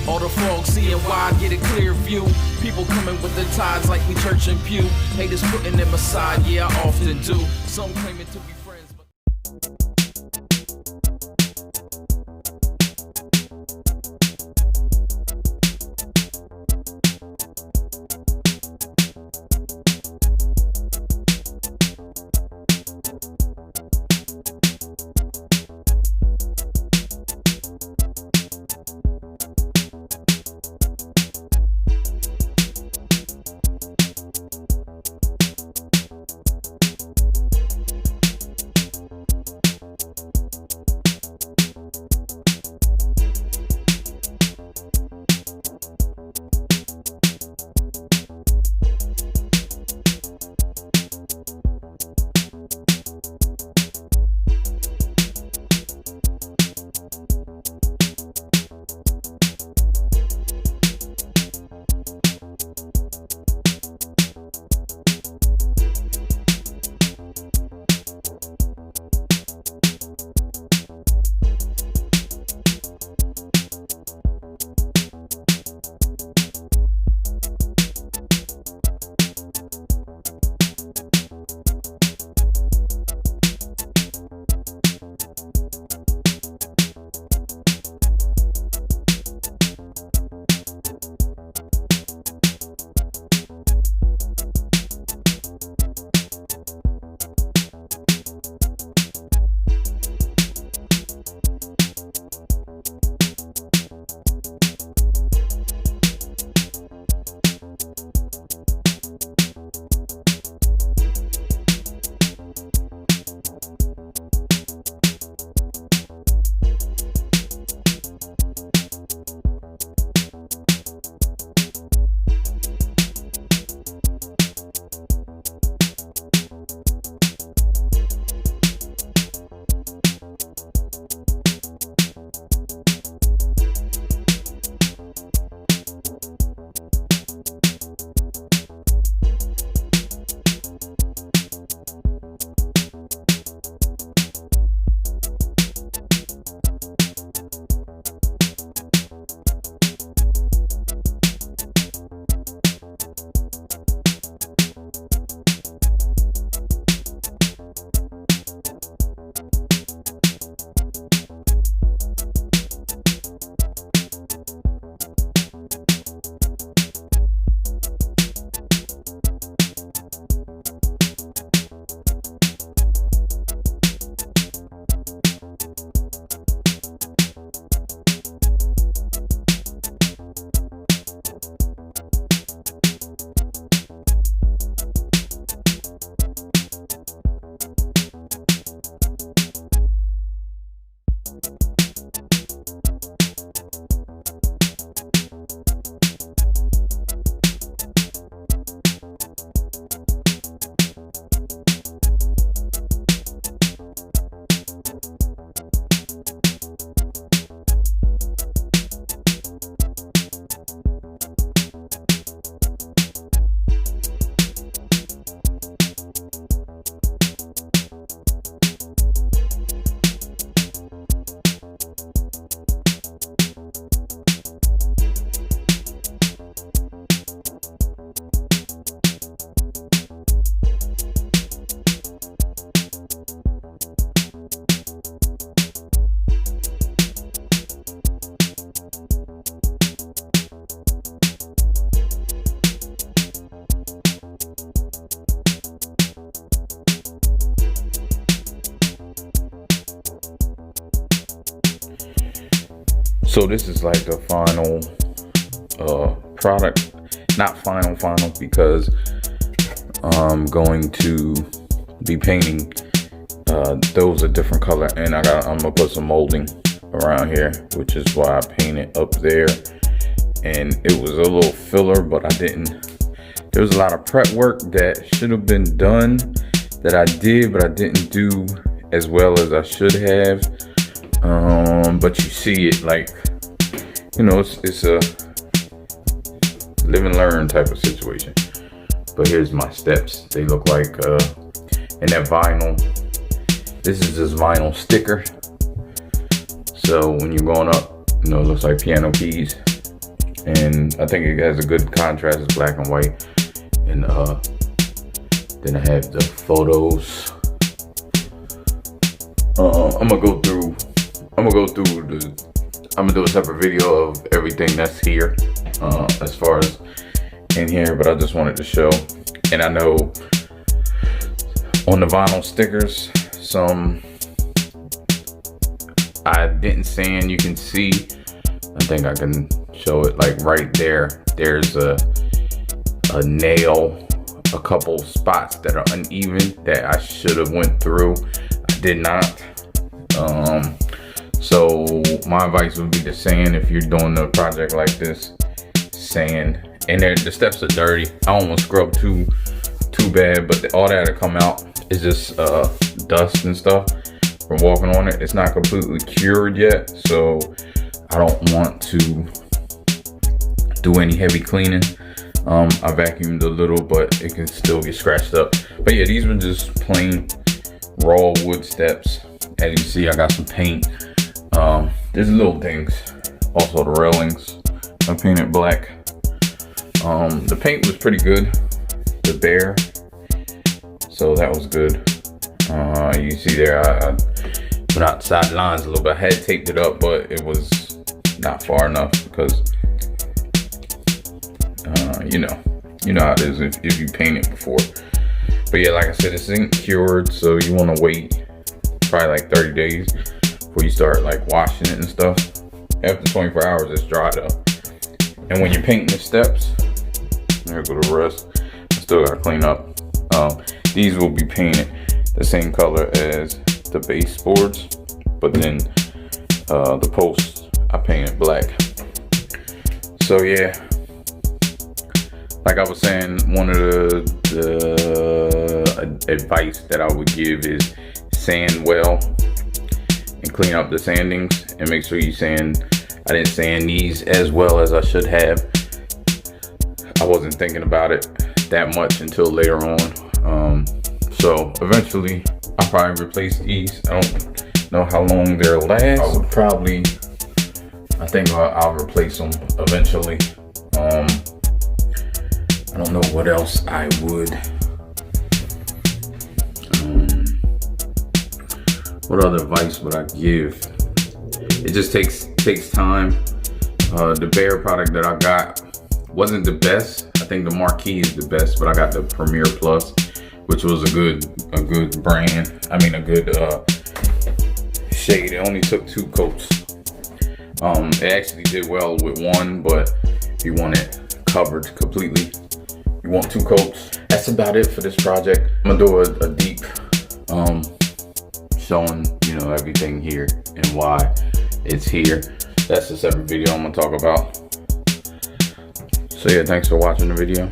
All the frogs seeing wide, get a clear view. People coming with the tides like we church and pew. Haters putting them aside, yeah, I often do. Some claiming to be friends, but So this is like the final product, not final because I'm going to be painting those a different color, and I'm gonna put some molding around here, which is why I painted up there. And it was a little filler, but I didn't. There was a lot of prep work that should have been done that I did, but I didn't do as well as I should have. But you see it, like, you know, it's a live and learn type of situation. But here's my steps. They look like in that vinyl. This is just vinyl sticker. So when you're going up, you know, it looks like piano keys. and I think it has a good contrast. It's black and white. And then I have the photos. I'm gonna do a separate video of everything that's here, as far as in here, but I just wanted to show. And I know on the vinyl stickers, some I didn't sand. You can see, I think I can show it, like right there, there's a nail, a couple spots that are uneven that I should have went through. I did not. So my advice would be to sand. If you're doing a project like this, sand. And the steps are dirty. I don't want to scrub too bad, but all that'll come out is just dust and stuff from walking on it. It's not completely cured yet, so I don't want to do any heavy cleaning. I vacuumed a little, but it can still get scratched up. But yeah, these were just plain raw wood steps. As you can see, I got some paint. There's little things. Also the railings, I painted black. The paint was pretty good, the bear, so that was good. You see there, I went outside the lines a little bit. I had taped it up, but it was not far enough because you know how it is if you paint it before. But yeah, like I said, this ain't cured, so you want to wait probably like 30 days before you start like washing it and stuff. After 24 hours, it's dried up. And when you're painting the steps, there go the rest. I still gotta clean up. These will be painted the same color as the baseboards, but then the posts I painted black. So yeah, like I was saying, one of the advice that I would give is sand well and clean up the sandings, and make sure you sand. I didn't sand these as well as I should have. I wasn't thinking about it that much until later on. So eventually I'll probably replace these. I don't know how long they'll last. I think I'll replace them eventually. I don't know what else I would. What other advice would I give? It just takes time. The Bear product that I got wasn't the best. I think the Marquee is the best, but I got the Premier Plus, which was a good brand. I mean, a good shade. It only took 2 coats. It actually did well with one, but if you want it covered completely, you want 2 coats. That's about it for this project. I'm gonna do a deep showing, everything here and why it's here. That's a separate video I'm gonna talk about. So yeah, thanks for watching the video.